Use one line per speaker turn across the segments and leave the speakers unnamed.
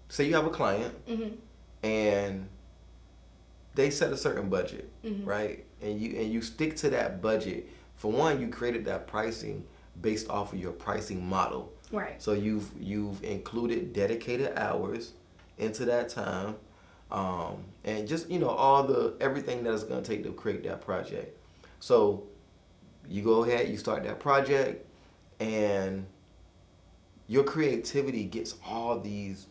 say you have a client
Mm-hmm.
and they set a certain budget,
Mm-hmm.
right? And you stick to that budget. For one, you created that pricing based off of your pricing model.
Right.
So you've included dedicated hours into that time, and just all the everything that it's gonna take to create that project. So you go ahead, you start that project, and your creativity gets all these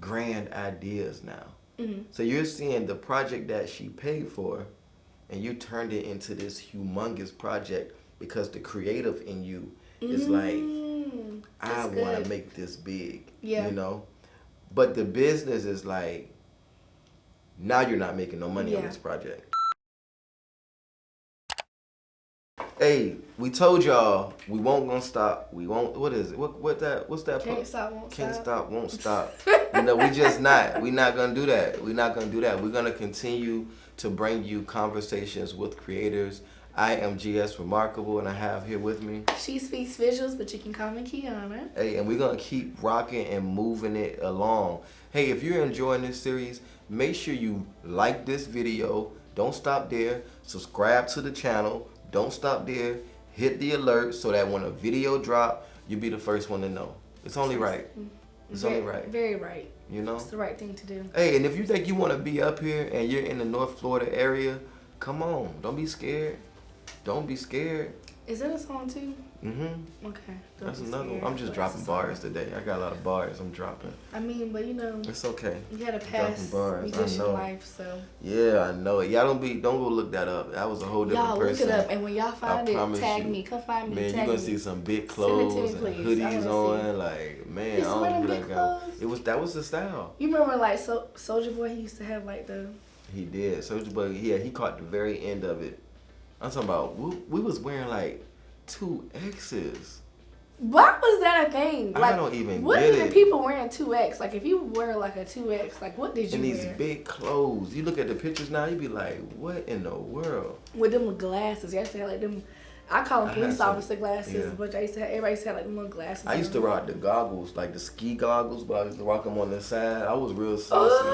grand ideas now.
Mm-hmm.
So you're seeing the project that she paid for, and you turned it into this humongous project because the creative in you is like, I
That's
want to
good.
make this big,
Yeah.
But the business is like, now you're not making no money on
Yeah.
this project. Hey, we told y'all we won't gonna stop. We won't. What is it? What's that?
Can't stop, won't
Can't
stop.
stop, won't stop. We just not. We're not gonna do that. We're not gonna do that. We're gonna continue to bring you conversations with creators. I am GS Remarkable, and I have here with me.
She speaks visuals, but you can call me Kiana.
Hey, and we're gonna keep rocking and moving it along. Hey, if you're enjoying this series, make sure you like this video. Don't stop there. Subscribe to the channel. Don't stop there. Hit the alert so that when a video drop, you'll be the first one to know. It's only right. It's only right.
Very right.
You know?
It's the right thing to do.
Hey, and if you think you want to be up here and you're in the North Florida area, come on. Don't be scared. Don't be scared.
Is that a song too?
Mm-hmm.
Okay. Don't
That's
be
another one.
scared,
I'm just
but
dropping
it's a song.
bars today. I got a lot of bars I'm dropping.
I mean, but
It's okay.
you had a
Dropping
past
bars, I
musician
know.
life, so
Yeah, I know it. Y'all don't go look that up. That was a whole different
y'all
person.
look it up, and when y'all find it,
promise
tag
you.
me. Come find me.
Man,
tag
you're gonna
me.
see some big
Send it to me,
clothes and
please. I
hoodies
wanna see.
on. Like, man,
You
I
wear
don't
them
do
big
that guy.
clothes?
That was the style.
You remember like Soldier Boy? He used to have like the.
He did. Soulja Boy, yeah, he caught the very end of it. I'm talking about we was wearing like 2X's.
Why was that a thing?
I
Like,
don't even
what
get
did
it.
people wearing 2X? Like, if you wear like a 2X, like, what did you
And these
wear?
big clothes. You look at the pictures now, you be like, what in the world?
With them glasses, you used to have like them. I call them
I
police
had some-
officer glasses,
yeah.
but everybody used to have like them little glasses.
I used to
on.
rock the goggles, like the ski goggles, but I used to rock them on the side. I was real saucy.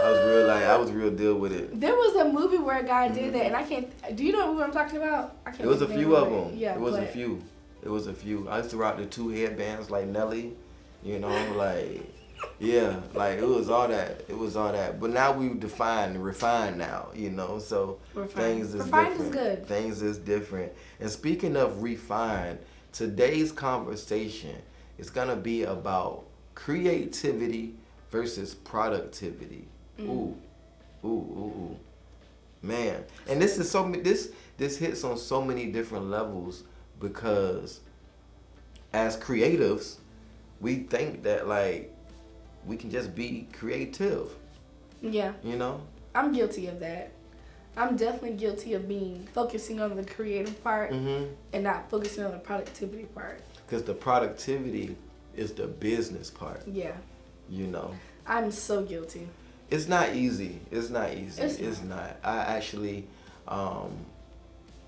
I was real deal with it.
There was a movie where a guy did that, and I can't. Do you know what I'm talking about? I can't.
It was a
think
few of
it.
them.
Yeah,
It was a
but-
few. It was a few. I used to rock the 2 headbands like Nelly, like, yeah, like it was all that. It was all that. But now we've defined and refined now, so
Refined.
things is
Refined is
different.
good.
Things is different. And speaking of refined, today's conversation is gonna be about creativity versus productivity. Ooh, ooh, ooh, ooh, man. And this is this hits on so many different levels because as creatives, we think that like we can just be creative,
Yeah, I'm guilty of that. I'm definitely guilty of focusing on the creative part
Mm-hmm.
and not focusing on the productivity part.
Because the productivity is the business part.
Yeah, I'm so guilty.
It's not easy. It's not easy.
It's
not. I actually,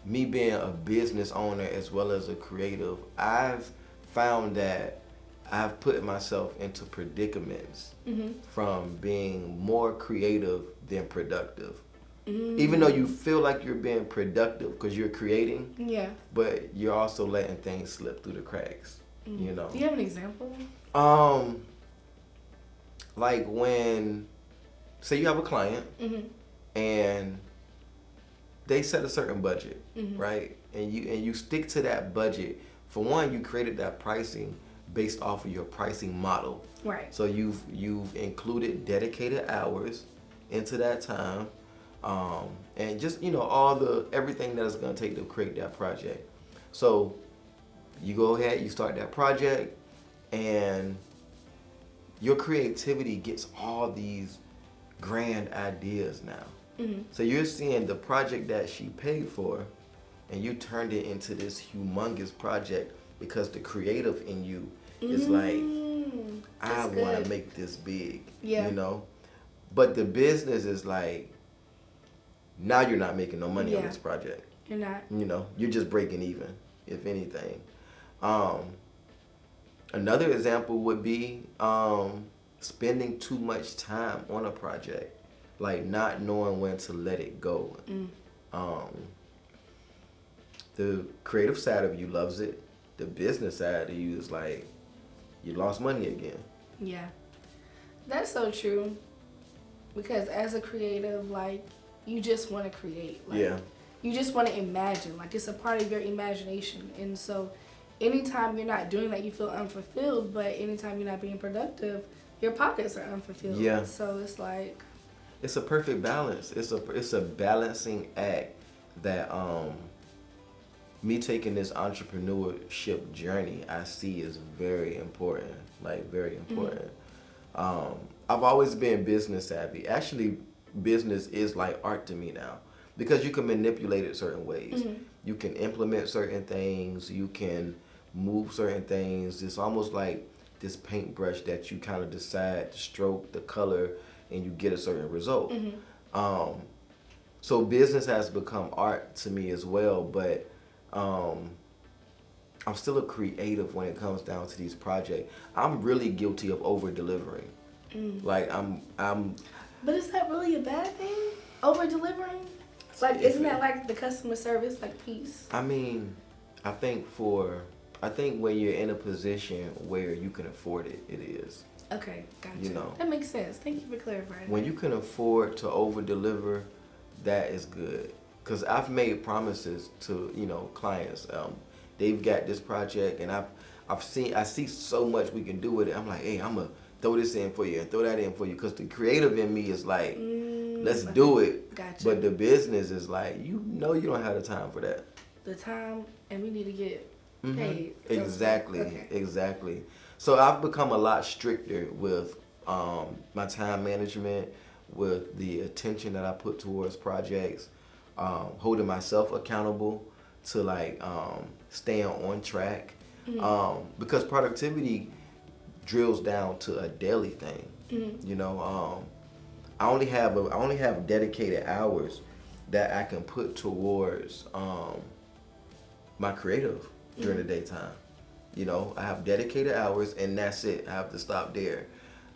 me being a business owner as well as a creative, I've found that I've put myself into predicaments from being more creative than productive. Even though you feel like you're being productive because you're creating,
Yeah.
but you're also letting things slip through the cracks.
Do you have an example?
Like when, say you have a client and they set a certain budget, right? And you stick to that budget. For one, you created that pricing based off of your pricing model.
Right.
So you've included dedicated hours into that time, and just all everything that it's gonna take to create that project. So you go ahead, you start that project, and your creativity gets all these grand ideas now. So you're seeing the project that she paid for, and you turned it into this humongous project because the creative in you is like, I
That's
want to
good.
make this big.
Yeah.
But the business is like, now you're not making no money on
Yeah.
this project.
You're not.
You're just breaking even, if anything. Another example would be spending too much time on a project, like not knowing when to let it go. Um, the creative side of you loves it. The business side of you is like, you lost money again.
Yeah, that's so true. Because as a creative, like, you just want to create. Like,
Yeah.
You just want to imagine. Like, it's a part of your imagination. And so, anytime you're not doing that, you feel unfulfilled. But anytime you're not being productive, your pockets are unfulfilled.
Yeah.
So it's like,
It's a perfect balance. It's a balancing act that me taking this entrepreneurship journey I see is very important. Like, very important. I've always been business savvy. Actually, business is like art to me now because you can manipulate it certain ways. You can implement certain things. You can move certain things. It's almost like this paintbrush that you kind of decide to stroke the color and you get a certain result. So business has become art to me as well, but I'm still a creative when it comes down to these projects. I'm really guilty of over delivering. Like I'm
but is that really a bad thing? Over delivering? Like, isn't that like the customer service, like, piece?
I mean, I think when you're in a position where you can afford it, it is.
Okay, gotcha.
You know.
That makes sense. Thank you for clarifying.
When you can afford to over deliver, that is good. Cause I've made promises to, clients. They've got this project and I see so much we can do with it. I'm like, hey, I'm gonna throw this in for you and throw that in for you. Cause the creative in me is like, let's do it.
Gotcha.
But the business is like, you don't have the time for that.
The time, and we need to get paid.
Exactly.
Okay.
Exactly. So I've become a lot stricter with my time management, with the attention that I put towards projects, holding myself accountable to like staying on track, because productivity drills down to a daily thing. I only have dedicated hours that I can put towards my creative during the daytime. I have dedicated hours and that's it. I have to stop there.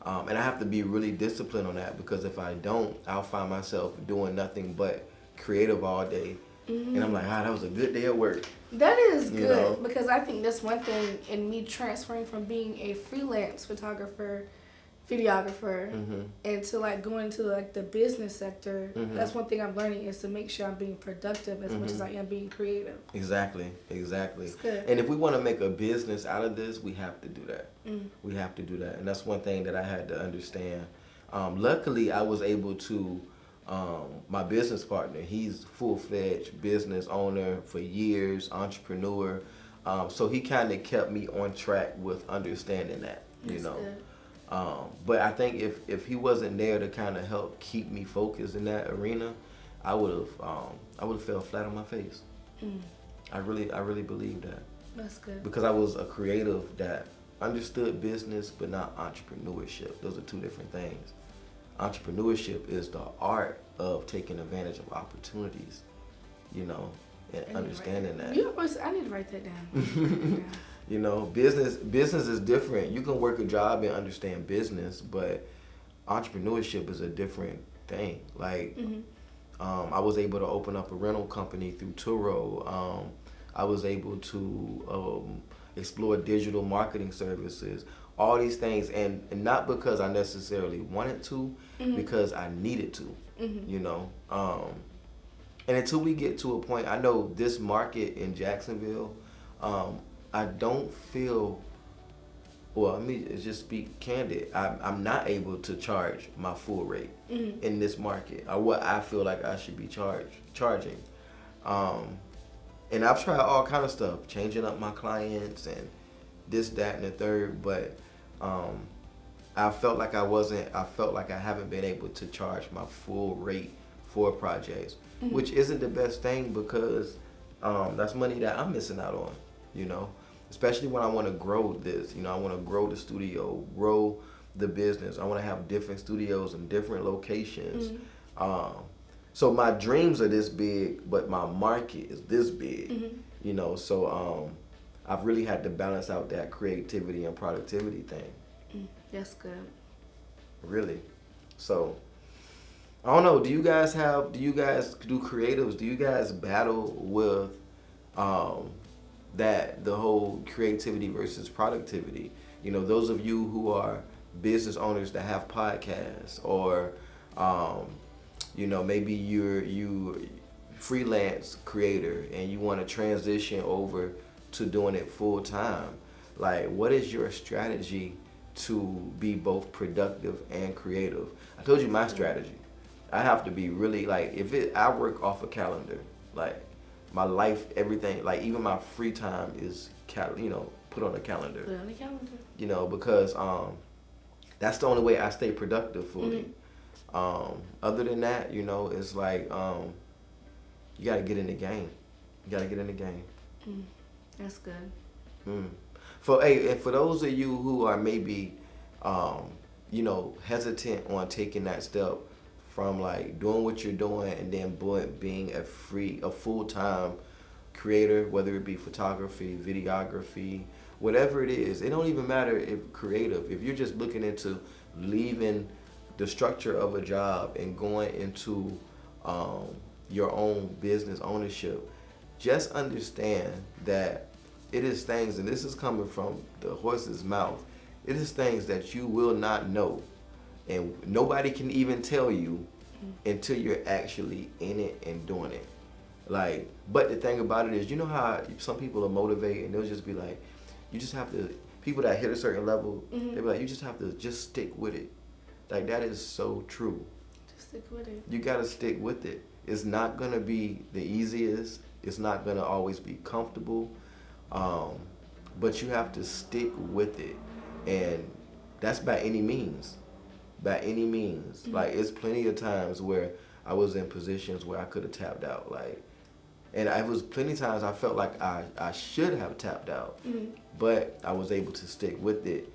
And I have to be really disciplined on that because if I don't, I'll find myself doing nothing but creative all day. And I'm like, that was a good day at work.
That is good because I think that's one thing in me transferring from being a freelance photographer, videographer, and to like going into like the business sector. That's one thing I'm learning is to make sure I'm being productive as much as I am being creative.
Exactly.
It's good.
And if we want to make a business out of this, we have to do that. We have to do that. And that's one thing that I had to understand. Luckily, I was able to, my business partner, he's full-fledged business owner for years, entrepreneur. So he kind of kept me on track with understanding that,
That's good.
But I think if he wasn't there to kind of help keep me focused in that arena, I would have fell flat on my face. I really believe that.
That's good.
Because I was a creative that understood business but not entrepreneurship. Those are two different things. Entrepreneurship is the art of taking advantage of opportunities, and understanding that.
I need to write that down.
Business is different. You can work a job and understand business, but entrepreneurship is a different thing. Like, I was able to open up a rental company through Turo. I was able to explore digital marketing services, all these things, and not because I necessarily wanted to, because I needed to, And until we get to a point, I know this market in Jacksonville, I don't feel, well, let me just speak candid. I'm not able to charge my full rate in this market, or what I feel like I should be charging. And I've tried all kind of stuff, changing up my clients and this, that, and the third, but I felt like I haven't been able to charge my full rate for projects, which isn't the best thing because that's money that I'm missing out on, especially when I want to grow this, I want to grow the studio, grow the business. I want to have different studios in different locations. So my dreams are this big, but my market is this big, so I've really had to balance out that creativity and productivity thing.
That's good.
really. So I don't know. Do you guys do creatives? Do you guys battle with that the whole creativity versus productivity? You know, those of you who are business owners that have podcasts, or you know, maybe you freelance creator and you want to transition over to doing it full time. Like, what is your strategy to be both productive and creative? I told you my strategy. I have to be really like, I work off a calendar. Like my life, everything, like even my free time is put on a calendar.
Put on the calendar.
You know, because that's the only way I stay productive fully. Other than that, you know, it's like you gotta get in the game. You gotta get in the game.
That's good.
And for those of you who are maybe you know, hesitant on taking that step from like doing what you're doing and then being a full-time creator, whether it be photography, videography, whatever it is, it don't even matter if creative. If you're just looking into leaving the structure of a job and going into your own business ownership, just understand that it is things, and this is coming from the horse's mouth, it is things that you will not know, and nobody can even tell you until you're actually in it and doing it. Like, but the thing about it is, you know how some people are motivated and they'll just be like, you just have to, people that hit a certain level, they'll be like, you just have to just stick with it. Like, that is so true.
Just stick with it.
You gotta stick with it. It's not gonna be the easiest. It's not gonna always be comfortable. But you have to stick with it. And that's by any means. By any means. Like, it's plenty of times where I was in positions where I could have tapped out. Like, and it was plenty of times I felt like I should have tapped out. But I was able to stick with it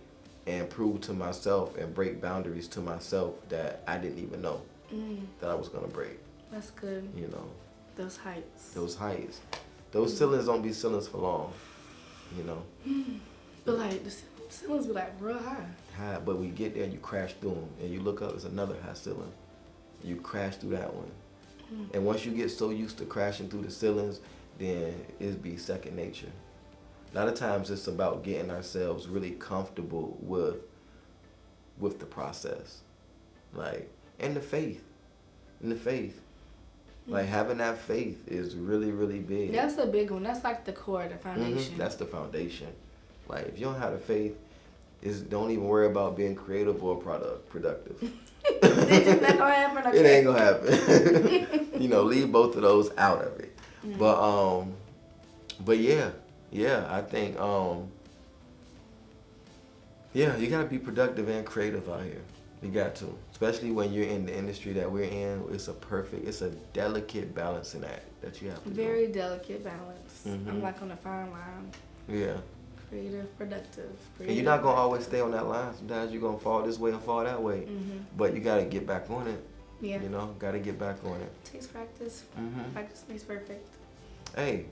and prove to myself and break boundaries to myself that I didn't even know that I was gonna break.
That's good.
You know.
Those heights.
Those ceilings don't be ceilings for long. You know.
But like the ceilings be like real high.
High, but we get there and you crash through them, and you look up, it's another high ceiling. You crash through that one. And once you get so used to crashing through the ceilings, then it'd be second nature. A lot of times it's about getting ourselves really comfortable with the process. Like, and the faith. Like, having that faith is really, really big.
That's a big one. That's like the core, the foundation.
That's the foundation. Like, if you don't have the faith, don't even worry about being creative or productive.
It's not gonna happen. Okay.
It ain't gonna happen. You know, leave both of those out of it. But yeah, I think you gotta be productive and creative out here. You got to, especially when you're in the industry that we're in. It's a delicate balancing act that you have to do.
Very delicate balance. I'm like on a fine line.
Yeah.
Creative, productive.
And you're not gonna always stay on that line. Sometimes you're gonna fall this way or fall that way. But you gotta get back on it.
Yeah.
You know, gotta get back on it.
Takes practice. Practice makes perfect.
Hey,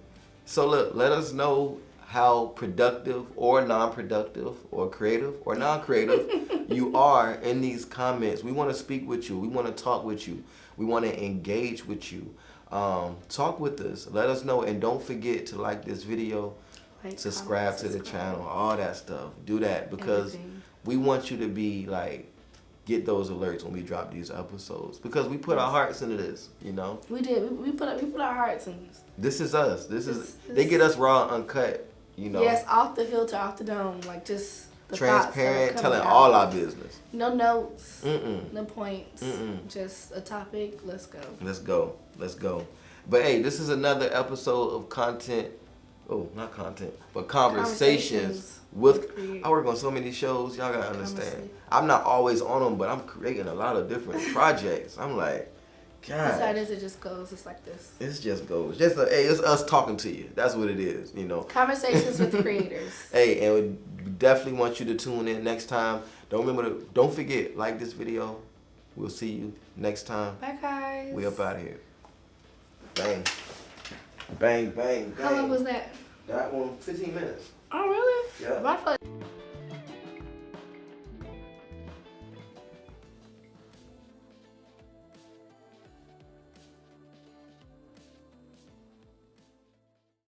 so look, let us know how productive or non-productive or creative or non-creative you are in these comments. We want to speak with you. We want to talk with you. We want to engage with you. Talk with us. Let us know. And don't forget to like this video, subscribe to the channel, all that stuff. Do that because we want you to be like, get those alerts when we drop these episodes, because we put our hearts into this, you know.
We did. We put our hearts in this.
This is us. They get us raw, uncut, you know.
Yes, off the filter, off the dome, like just the
transparent, telling all our business.
No notes, no points, just a topic. Let's go.
Let's go. But hey, this is another episode of content. Oh, not content, but conversations with. I work on so many shows. Y'all gotta understand. I'm not always on them, but I'm creating a lot of different projects. I'm like, God.
Besides this, it just goes. It's like this.
It just goes. It's us talking to you. That's what it is. You know.
Conversations with creators.
Hey, and we definitely want you to tune in next time. Don't forget, like this video. We'll see you next time.
Bye, guys.
We up out of here. Bang. Bang, bang, bang.
How long was that?
That one, 15 minutes.
Oh, really?
Yeah.
Bye.